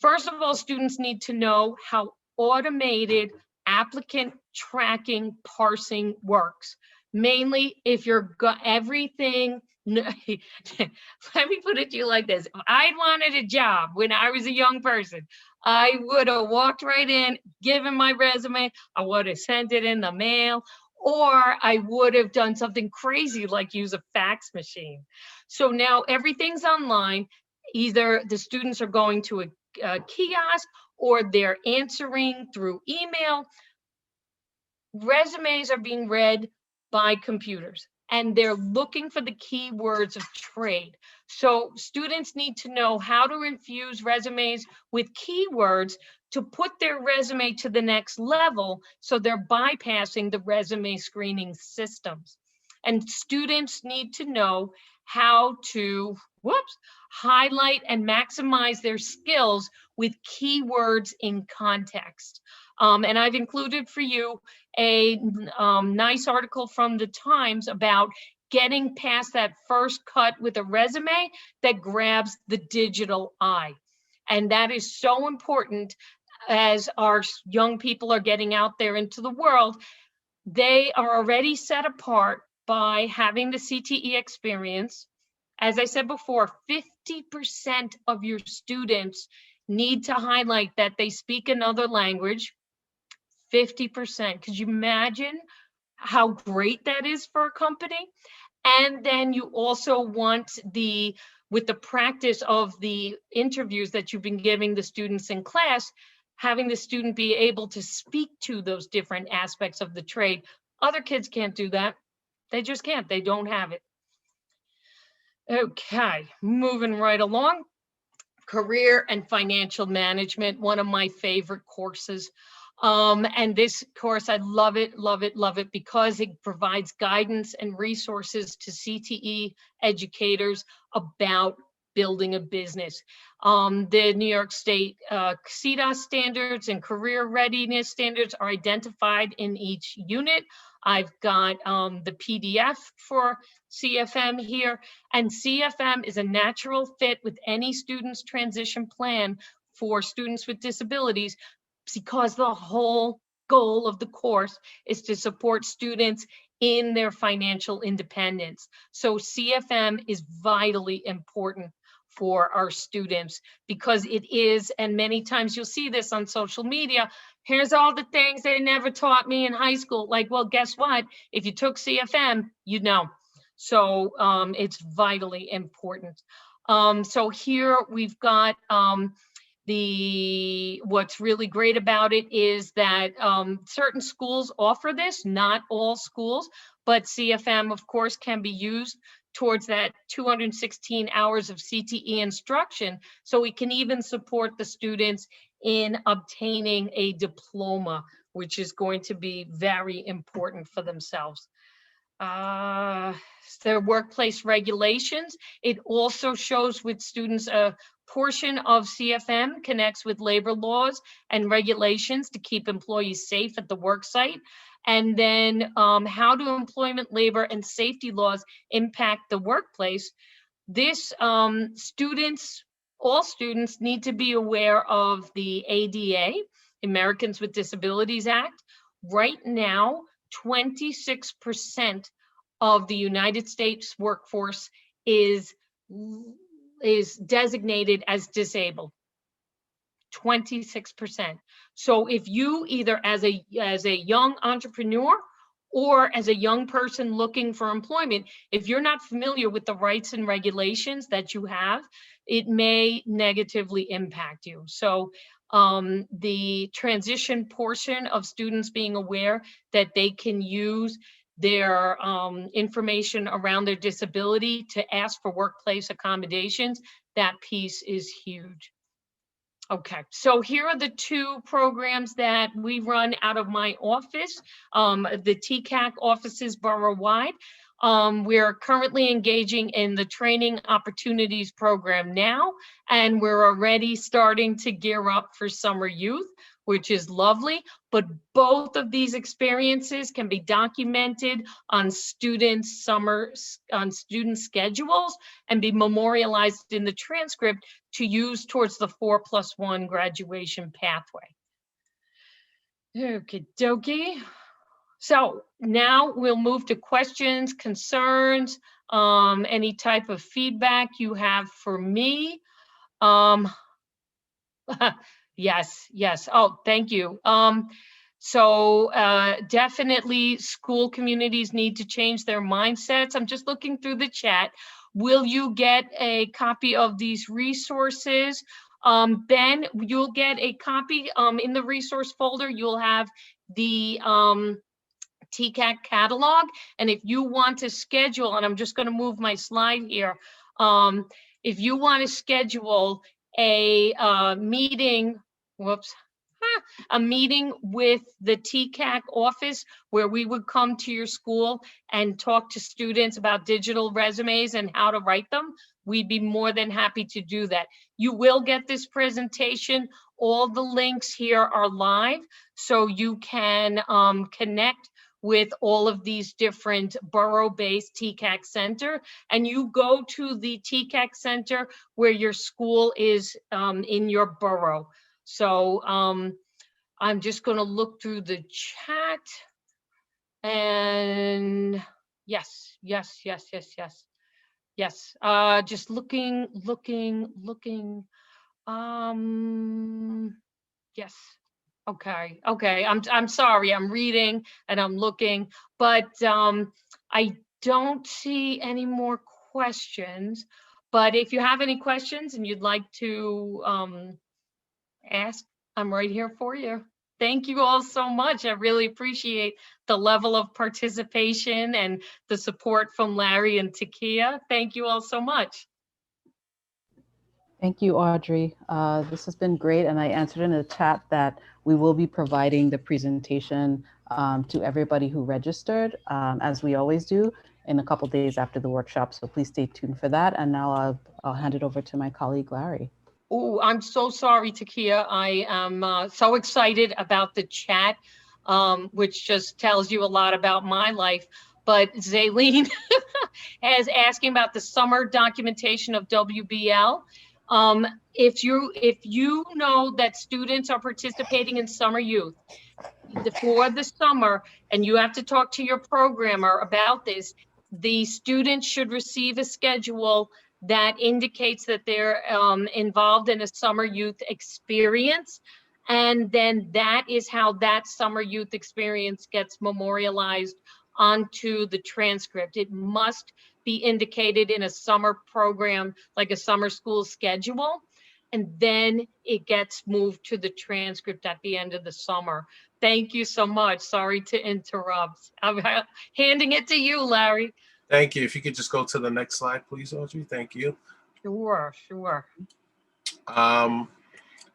first of all, students need to know how automated applicant tracking parsing works. Mainly if you're everything, let me put it to you like this. If I'd wanted a job when I was a young person, I would have walked right in, given my resume, I would have sent it in the mail, or I would have done something crazy like use a fax machine. So now everything's online. Either the students are going to a kiosk or they're answering through email. Resumes are being read by computers and they're looking for the keywords of trade. So students need to know how to infuse resumes with keywords to put their resume to the next level, so they're bypassing the resume screening systems. And students need to know how to highlight and maximize their skills with keywords in context. And I've included for you a nice article from the Times about getting past that first cut with a resume that grabs the digital eye. And that is so important as our young people are getting out there into the world. They are already set apart by having the CTE experience. As I said before, 50% of your students need to highlight that they speak another language. 50%. Could you imagine how great that is for a company? And then you also want with the practice of the interviews that you've been giving the students in class, having the student be able to speak to those different aspects of the trade. Other kids can't do that. They just can't. They don't have it. Okay, moving right along. Career and financial management, one of my favorite courses. And this course, I love it, love it, love it, because it provides guidance and resources to CTE educators about building a business. The New York State CEDAS standards and career readiness standards are identified in each unit. I've got the PDF for CFM here, and CFM is a natural fit with any student's transition plan for students with disabilities, because the whole goal of the course is to support students in their financial independence. So CFM is vitally important for our students, because it is, and many times you'll see this on social media, here's all the things they never taught me in high school. Like, well, guess what? If you took CFM, you'd know. So it's vitally important. So here we've got what's really great about it is that certain schools offer this, not all schools, but CFM, of course, can be used towards that 216 hours of CTE instruction. So we can even support the students in obtaining a diploma, which is going to be very important for themselves. Their workplace regulations. It also shows with students a portion of CFM connects with labor laws and regulations to keep employees safe at the work site. And then how do employment, labor, and safety laws impact the workplace? This all students need to be aware of the ADA, Americans with Disabilities Act. Right now, 26% of the United States workforce is designated as disabled. 26%. So if you either as a young entrepreneur or as a young person looking for employment, if you're not familiar with the rights and regulations that you have, it may negatively impact you. So the transition portion of students being aware that they can use their information around their disability to ask for workplace accommodations, that piece is huge. Okay, so here are the two programs that we run out of my office, the TCAC offices borough-wide. We're currently engaging in the Training Opportunities Program now, and we're already starting to gear up for summer youth, which is lovely. But both of these experiences can be documented on student schedules and be memorialized in the transcript to use towards the 4+1 graduation pathway. Okie dokie. So now we'll move to questions, concerns, any type of feedback you have for me. Yes. Oh, thank you. So definitely school communities need to change their mindsets. I'm just looking through the chat. Will you get a copy of these resources? Ben, you'll get a copy in the resource folder. You'll have the TCAC catalog. And if you want to schedule, and I'm just going to move my slide here. If you want to schedule a meeting, a meeting with the TCAC office where we would come to your school and talk to students about digital resumes and how to write them, we'd be more than happy to do that. You will get this presentation. All the links here are live, so you can connect with all of these different borough-based TCAC center, and you go to the TCAC center where your school is in your borough. So I'm just going to look through the chat. And yes. Just looking. Yes. Okay. I'm sorry. I'm reading and I'm looking, but I don't see any more questions. But if you have any questions and you'd like to ask, I'm right here for you. Thank you all so much. I really appreciate the level of participation and the support from Larry and Takia. Thank you all so much. Thank you, Audrey. This has been great, and I answered in the chat that we will be providing the presentation to everybody who registered, as we always do, in a couple days after the workshop. So please stay tuned for that. And now I'll hand it over to my colleague, Larry. Oh, I'm so sorry, Takia. I am so excited about the chat, which just tells you a lot about my life. But Zaylene is asking about the summer documentation of WBL. If you know that students are participating in summer youth for the summer, and you have to talk to your programmer about this, the students should receive a schedule that indicates that they're involved in a summer youth experience. And then that is how that summer youth experience gets memorialized onto the transcript. It must be indicated in a summer program, like a summer school schedule, and then it gets moved to the transcript at the end of the summer. Thank you so much. Sorry to interrupt. I'm handing it to you, Larry. Thank you. If you could just go to the next slide, please, Audrey. Thank you. Sure.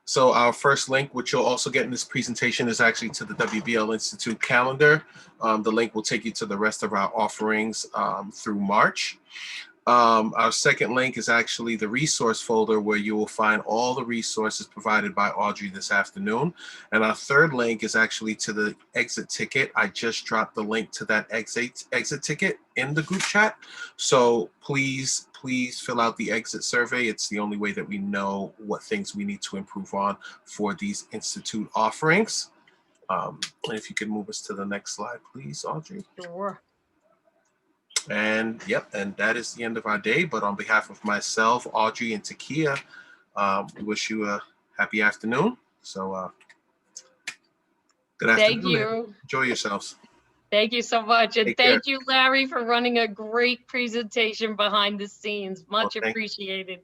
So our first link, which you'll also get in this presentation, is actually to the WBL Institute calendar. The link will take you to the rest of our offerings through March. Our second link is actually the resource folder, where you will find all the resources provided by Audrey this afternoon. And our third link is actually to the exit ticket. I just dropped the link to that exit ticket in the group chat. So please fill out the exit survey. It's the only way that we know what things we need to improve on for these Institute offerings. And if you could move us to the next slide, please, Audrey. Sure. And yep, and that is the end of our day. But on behalf of myself, Audrey, and Takia, we wish you a happy afternoon. So good afternoon. Thank you. Enjoy yourselves. Thank you so much. And Take care. thank you, Larry, for running a great presentation behind the scenes. Much Well, appreciated.